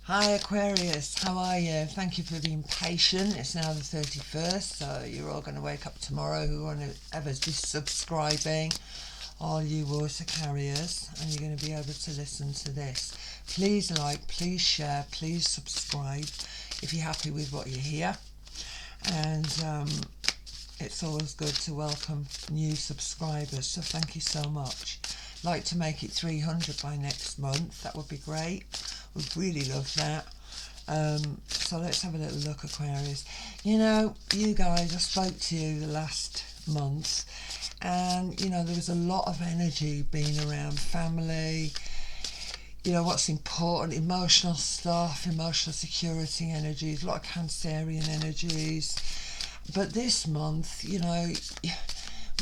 Hi Aquarius, how are you? Thank you for being patient. It's now the 31st, so you're all going to wake up tomorrow whoever's just subscribing, all you water carriers, and you're going to be able to listen to this. Please like, please share, please subscribe if you're happy with what you hear. And it's always good to welcome new subscribers, so thank you so much. I'd like to make it 300 by next month. That would be great. Would really love that. So let's have a little look, Aquarius. You know, you guys, I spoke to you the last month, and you know there was a lot of energy being around family, you know what's important, emotional stuff, emotional security energies, a lot of Cancerian energies. But this month, you know,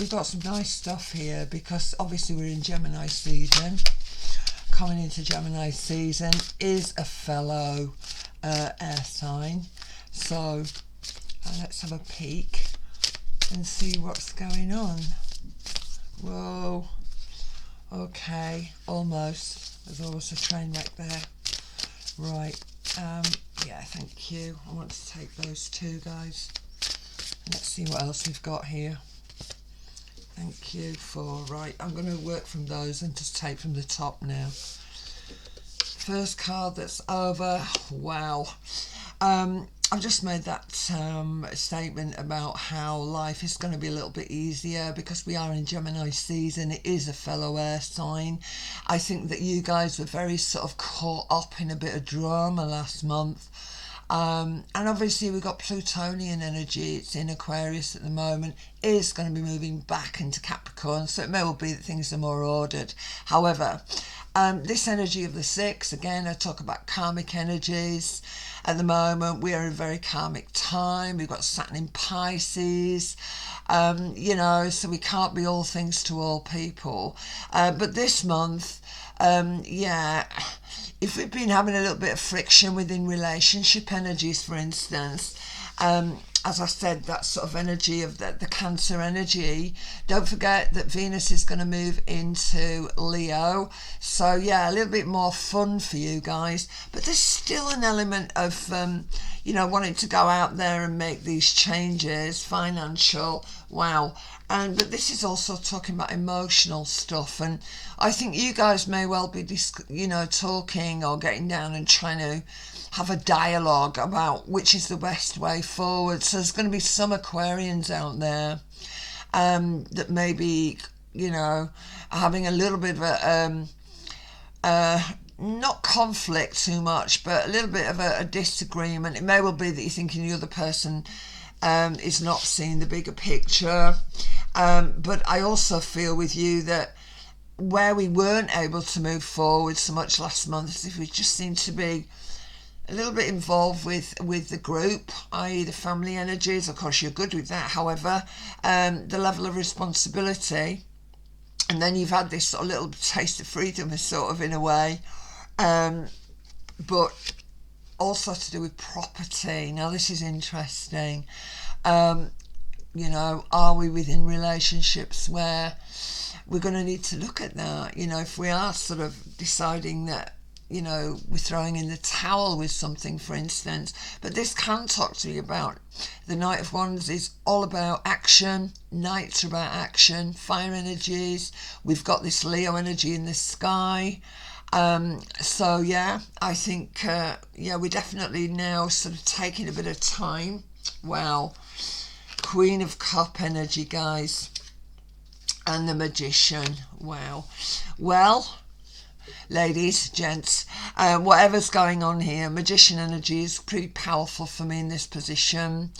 we've got some nice stuff here because obviously we're in Gemini season. Coming into Gemini season is a fellow air sign. So let's have a peek and see what's going on. Whoa. Okay, almost. There's almost a train wreck there. Right. Yeah, thank you. I want to take those two, guys. Let's see what else we've got here. Thank you for, right, I'm going to work from those and just take from the top now. First card that's over, wow. I've just made that statement about how life is going to be a little bit easier because we are in Gemini season. It is a fellow air sign. I think that you guys were very sort of caught up in a bit of drama last month. And obviously we've got Plutonian energy. It's in Aquarius at the moment. It is going to be moving back into Capricorn, so it may well be that things are more ordered. However, this energy of the 6, again, I talk about karmic energies. At the moment, we are in a very karmic time. We've got Saturn in Pisces, you know, so we can't be all things to all people. But this month, yeah, if we've been having a little bit of friction within relationship energies, for instance, as I said, that sort of energy of the Cancer energy, don't forget that Venus is going to move into Leo. So yeah, a little bit more fun for you guys, but there's still an element of, you know, wanting to go out there and make these changes, financial, wow. But this is also talking about emotional stuff, and I think you guys may well be, you know, talking or getting down and trying to have a dialogue about which is the best way forward. So there's going to be some Aquarians out there that maybe, you know, are having a little bit of a not conflict too much, but a little bit of a disagreement. It may well be that you're thinking the other person is not seeing the bigger picture. But I also feel with you that where we weren't able to move forward so much last month, if we just seem to be a little bit involved with the group, i.e. the family energies. Of course, you're good with that. However, the level of responsibility, and then you've had this sort of little taste of freedom, sort of in a way, but also to do with property. Now, this is interesting. You know, are we within relationships where we're going to need to look at that? You know, if we are sort of deciding that, you know, we're throwing in the towel with something, for instance. But this can talk to you about the Knight of Wands is all about action. Knights are about action, fire energies. We've got this Leo energy in the sky. So yeah, I think yeah, we're definitely now sort of taking a bit of time. Wow. Queen of Cup energy, guys, and the Magician. Wow. Well, ladies, gents, whatever's going on here, Magician energy is pretty powerful for me in this position.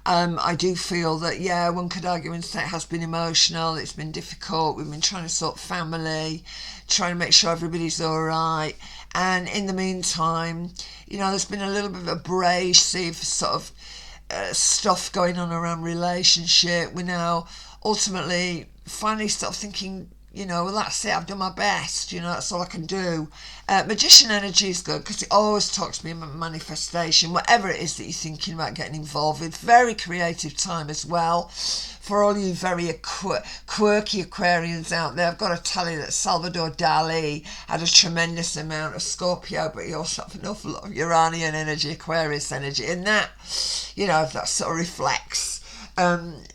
I do feel that, yeah, one could argue and say it has been emotional, it's been difficult, we've been trying to sort family, trying to make sure everybody's all right, and in the meantime, you know, there's been a little bit of abrasive sort of stuff going on around relationship. We're now ultimately finally start thinking, you know, well, that's it, I've done my best, you know, that's all I can do. Magician energy is good because it always talks to me about manifestation, whatever it is that you're thinking about getting involved with. Very creative time as well. For all you very quirky Aquarians out there, I've got to tell you that Salvador Dali had a tremendous amount of Scorpio, but he also had an awful lot of Uranian energy, Aquarius energy, and that, you know, that sort of reflects,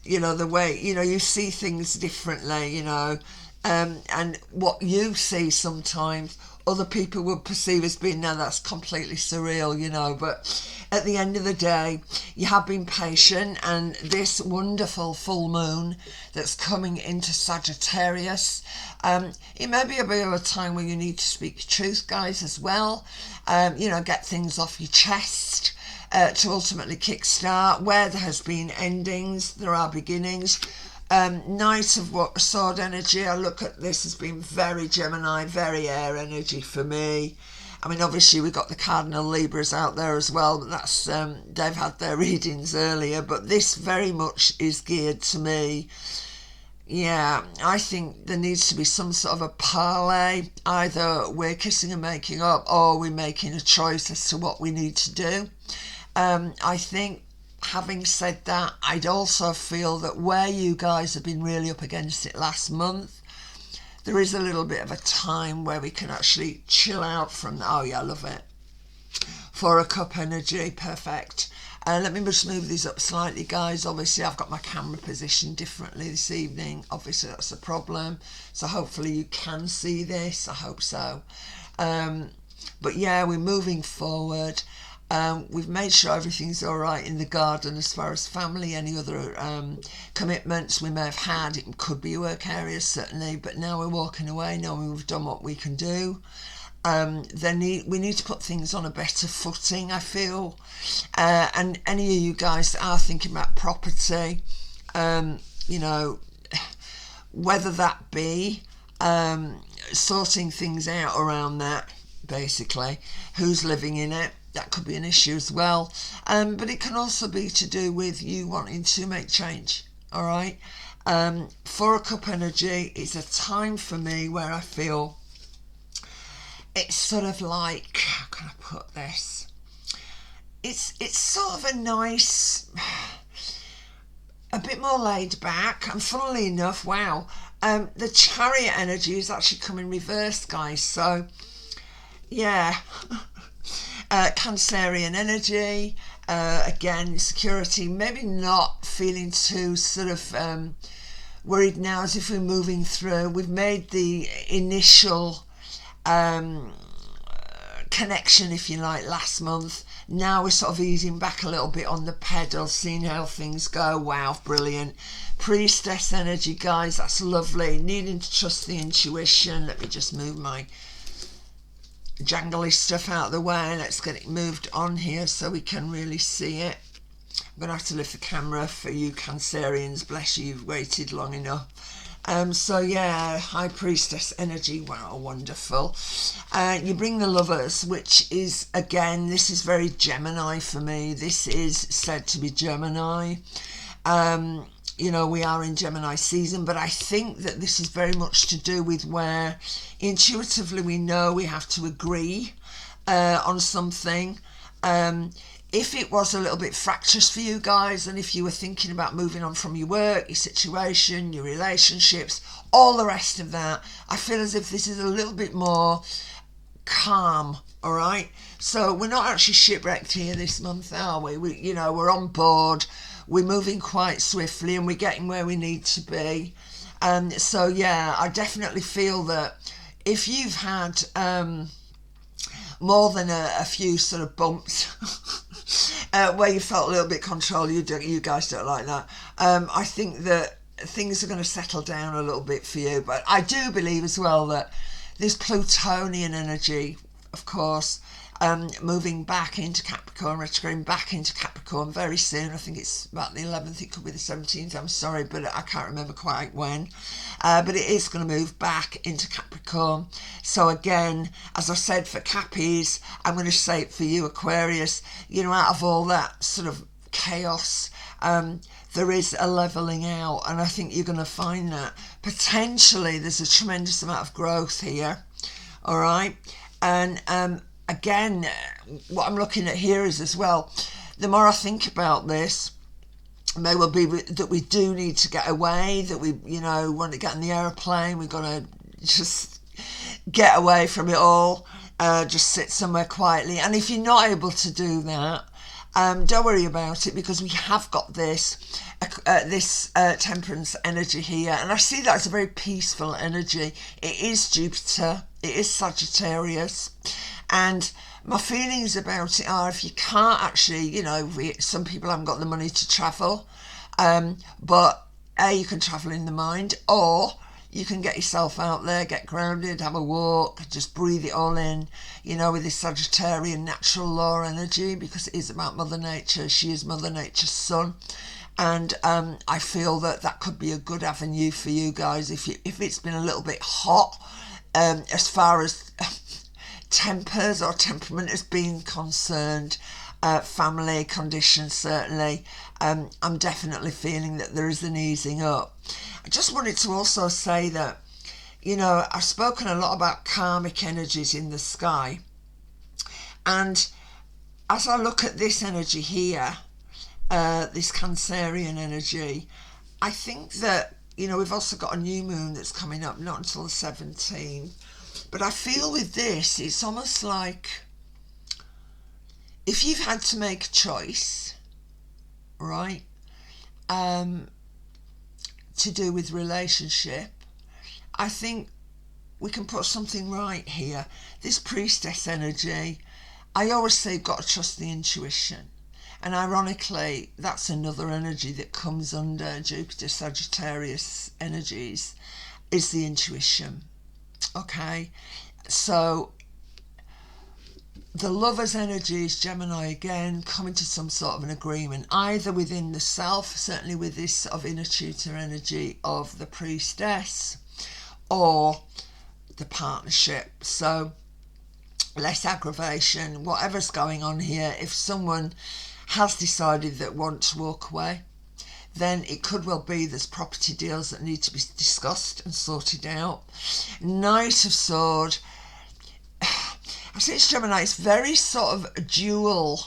you know, the way, you know, you see things differently, you know, and what you see sometimes other people would perceive as being, now that's completely surreal, you know, but at the end of the day, you have been patient, and this wonderful full moon that's coming into Sagittarius, it may be a bit of a time where you need to speak truth, guys, as well, you know, get things off your chest, to ultimately kickstart. Where there has been endings, there are beginnings. Knight of Sword energy, I look at this as being very Gemini, very air energy for me. I mean, obviously we've got the Cardinal Libras out there as well, but that's they've had their readings earlier, but this very much is geared to me. Yeah, I think there needs to be some sort of a parlay. Either we're kissing and making up, or we're making a choice as to what we need to do. I think, having said that, I'd also feel that where you guys have been really up against it last month, there is a little bit of a time where we can actually chill out from that. Oh yeah, I love it. Four of Cup energy, perfect. Let me just move these up slightly, guys. Obviously, I've got my camera positioned differently this evening. Obviously, that's a problem. So hopefully you can see this. I hope so. But yeah, we're moving forward. We've made sure everything's all right in the garden as far as family, any other commitments we may have had. It could be work areas, certainly, but now we're walking away, knowing we've done what we can do. We need to put things on a better footing, I feel. And any of you guys that are thinking about property, you know, whether that be sorting things out around that, basically, who's living in it, that could be an issue as well, but it can also be to do with you wanting to make change. All right, Four of Cup energy is a time for me where I feel it's sort of like, how can I put this, it's sort of a nice, a bit more laid back, and funnily enough, wow, the Chariot energy is actually coming reversed, guys, so yeah. Cancerian energy, again, security, maybe not feeling too sort of worried now, as if we're moving through. We've made the initial connection, if you like, last month. Now we're sort of easing back a little bit on the pedal, seeing how things go. Wow, brilliant. Priestess energy, guys, that's lovely. Needing to trust the intuition. Let me just move my jangly stuff out of the way. Let's get it moved on here so we can really see it. I'm going to have to lift the camera for you Cancerians. Bless you, you've waited long enough. So yeah, High Priestess energy, wow, wonderful. You bring the Lovers, which is, again, this is very Gemini for me. This is said to be Gemini. You know, we are in Gemini season, but I think that this is very much to do with where intuitively we know we have to agree on something. If it was a little bit fractious for you guys, and if you were thinking about moving on from your work, your situation, your relationships, all the rest of that, I feel as if this is a little bit more calm, all right? So we're not actually shipwrecked here this month, are we? You know, we're on board. We're moving quite swiftly, and we're getting where we need to be. So yeah, I definitely feel that if you've had more than a few sort of bumps where you felt a little bit control, you guys don't like that. I think that things are going to settle down a little bit for you. But I do believe as well that this Plutonian energy, of course, moving back into Capricorn, retrograding back into Capricorn very soon. I think it's about the 11th, it could be the 17th, I'm sorry, but I can't remember quite when. But it is going to move back into Capricorn. So again, as I said for Cappies, I'm going to say it for you Aquarius, you know, out of all that sort of chaos, there is a levelling out, and I think you're going to find that, potentially there's a tremendous amount of growth here. All right. And again, what I'm looking at here is as well, the more I think about this, it may well be that we do need to get away, that we, want to get in the aeroplane, we're going to just get away from it all, just sit somewhere quietly. And if you're not able to do that, don't worry about it, because we have got this temperance energy here, and I see that as a very peaceful energy. It is Jupiter, it is Sagittarius, and my feelings about it are, if you can't actually, some people haven't got the money to travel, but you can travel in the mind, or you can get yourself out there, get grounded, have a walk, just breathe it all in, with this Sagittarian natural law energy, because it is about Mother Nature. She is Mother Nature's son. And I feel that could be a good avenue for you guys if it's been a little bit hot, as far as tempers or temperament has been concerned, family conditions certainly. I'm definitely feeling that there is an easing up. I just wanted to also say that, I've spoken a lot about karmic energies in the sky, and as I look at this energy here, this Cancerian energy, I think that, we've also got a new moon that's coming up, not until the 17th. But I feel with this, it's almost like if you've had to make a choice, right, to do with relationship, I think we can put something right here. This priestess energy, I always say you've got to trust the intuition. And ironically, that's another energy that comes under Jupiter Sagittarius energies, is the intuition. Okay, so the Lover's energy is Gemini again, coming to some sort of an agreement, either within the self, certainly with this sort of inner tutor energy of the priestess, or the partnership. So less aggravation, whatever's going on here. If someone has decided that want to walk away, then it could well be there's property deals that need to be discussed and sorted out. Knight of Sword, I say it's Gemini, it's very sort of dual,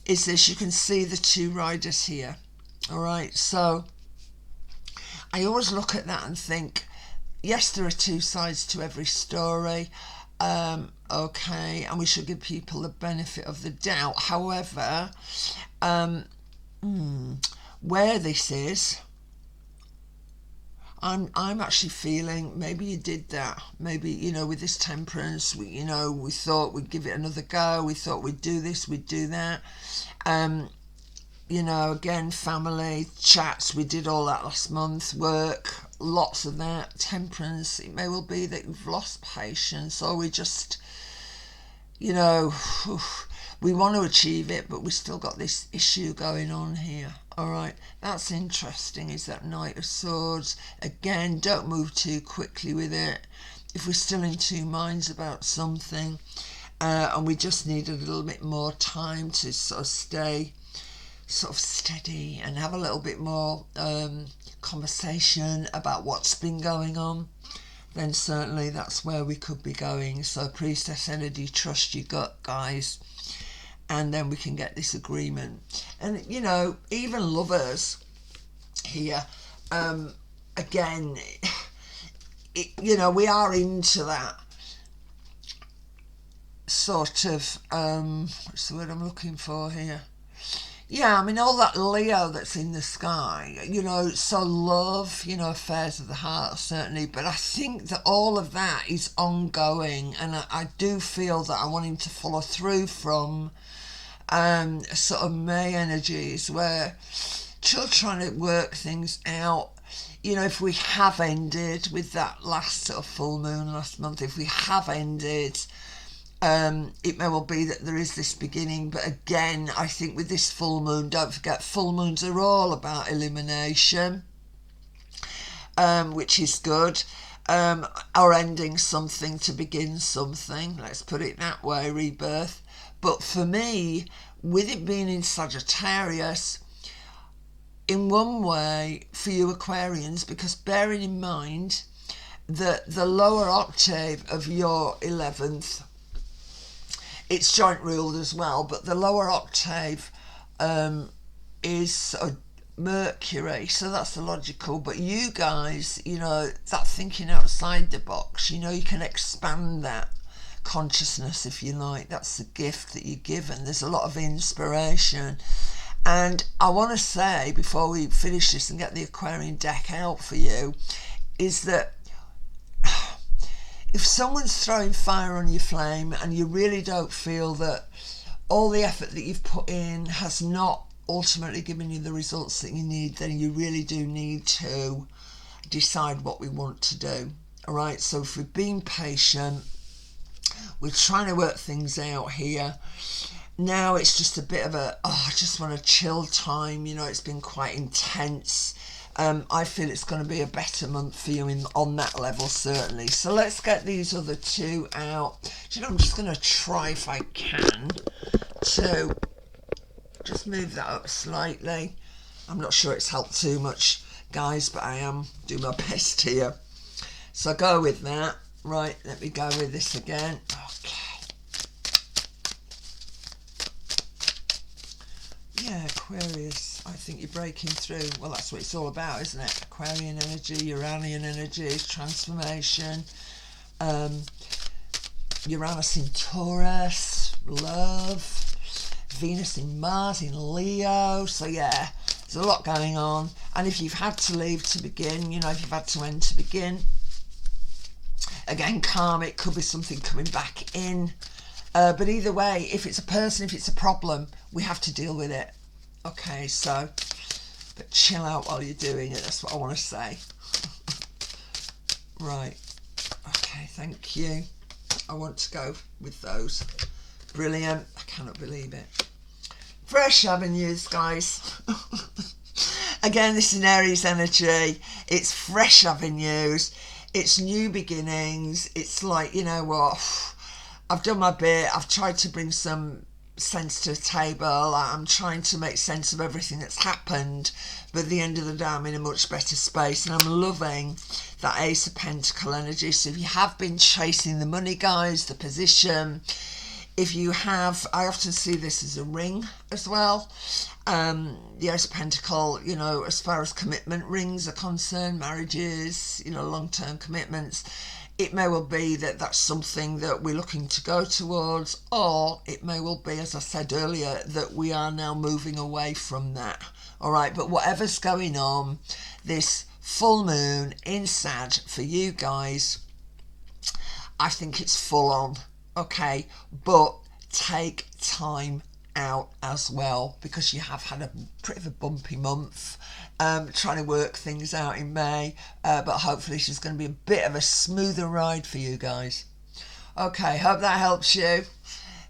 is this. You can see the two riders here. All right, so I always look at that and think, yes, there are two sides to every story. Okay, and we should give people the benefit of the doubt. However, where this is, I'm actually feeling maybe you did that. Maybe, with this temperance, we thought we'd give it another go. We thought we'd do this, we'd do that. Again, family chats, we did all that last month. Work, lots of that. Temperance, it may well be that you've lost patience, or we just, we want to achieve it, but we still got this issue going on here. All right, that's interesting, is that Knight of Swords. Again, don't move too quickly with it. If we're still in two minds about something, and we just need a little bit more time to sort of stay sort of steady and have a little bit more conversation about what's been going on, then certainly that's where we could be going. So Priestess energy, trust your gut, guys, and then we can get this agreement. And even Lovers here, again, we are into that sort of what's the word I'm looking for here? Yeah, I mean, all that Leo that's in the sky, so love, affairs of the heart, certainly. But I think that all of that is ongoing. And I do feel that I want him to follow through from sort of May energies, where still trying to work things out. If we have ended with that last sort of full moon last month, if we have ended, it may well be that there is this beginning. But again, I think with this full moon, don't forget, full moons are all about elimination, which is good, or ending something to begin something, let's put it that way, rebirth. But for me, with it being in Sagittarius, in one way for you Aquarians, because bearing in mind that the lower octave of your 11th, it's joint ruled as well, but the lower octave is Mercury, so that's the logical. But you guys, you know, that thinking outside the box, you know, you can expand that consciousness if you like. That's the gift that you're given. There's a lot of inspiration. And I want to say, before we finish this and get the Aquarian deck out for you, is that if someone's throwing fire on your flame and you really don't feel that all the effort that you've put in has not ultimately given you the results that you need, then you really do need to decide what we want to do. All right, so if we're being patient, we're trying to work things out here. Now it's just a bit of a, I just want a chill time. You know, it's been quite intense. I feel it's going to be a better month for you on that level, certainly. So let's get these other two out. Do you know, I'm just going to try, if I can, to just move that up slightly. I'm not sure it's helped too much, guys, but I am doing my best here. So go with that. Right, let me go with this again. Okay. Yeah, Aquarius, I think you're breaking through. Well, that's what it's all about, isn't it? Aquarian energy, Uranian energy, transformation. Uranus in Taurus, love. Venus in Mars in Leo. So yeah, there's a lot going on. And if you've had to leave to begin, you know, if you've had to end to begin, again, karmic, could be something coming back in. But either way, if it's a person, if it's a problem, we have to deal with it. Okay, so, but chill out while you're doing it. That's what I want to say. Right. Okay, thank you. I want to go with those. Brilliant. I cannot believe it. Fresh avenues, guys. Again, this is an Aries energy. It's fresh avenues. It's new beginnings. It's like, you know what, I've done my bit. I've tried to bring some sense to the table. I'm trying to make sense of everything that's happened, but at the end of the day, I'm in a much better space, and I'm loving that Ace of Pentacle energy. So if you have been chasing the money, guys, the position, if you have, I often see this as a ring as well. The Ace of Pentacle, you know, as far as commitment rings are concerned, marriages, you know, long-term commitments, it may well be that that's something that we're looking to go towards, or it may well be, as I said earlier, that we are now moving away from that. All right, but whatever's going on, this full moon in Sag for you guys, I think it's full on. Okay, but take time out as well, because you have had a pretty of a bumpy month, trying to work things out in May, but hopefully she's going to be a bit of a smoother ride for you guys. Okay, hope that helps you.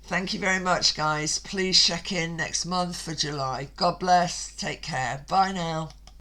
Thank you very much, guys. Please check in next month for July. God bless. Take care. Bye now.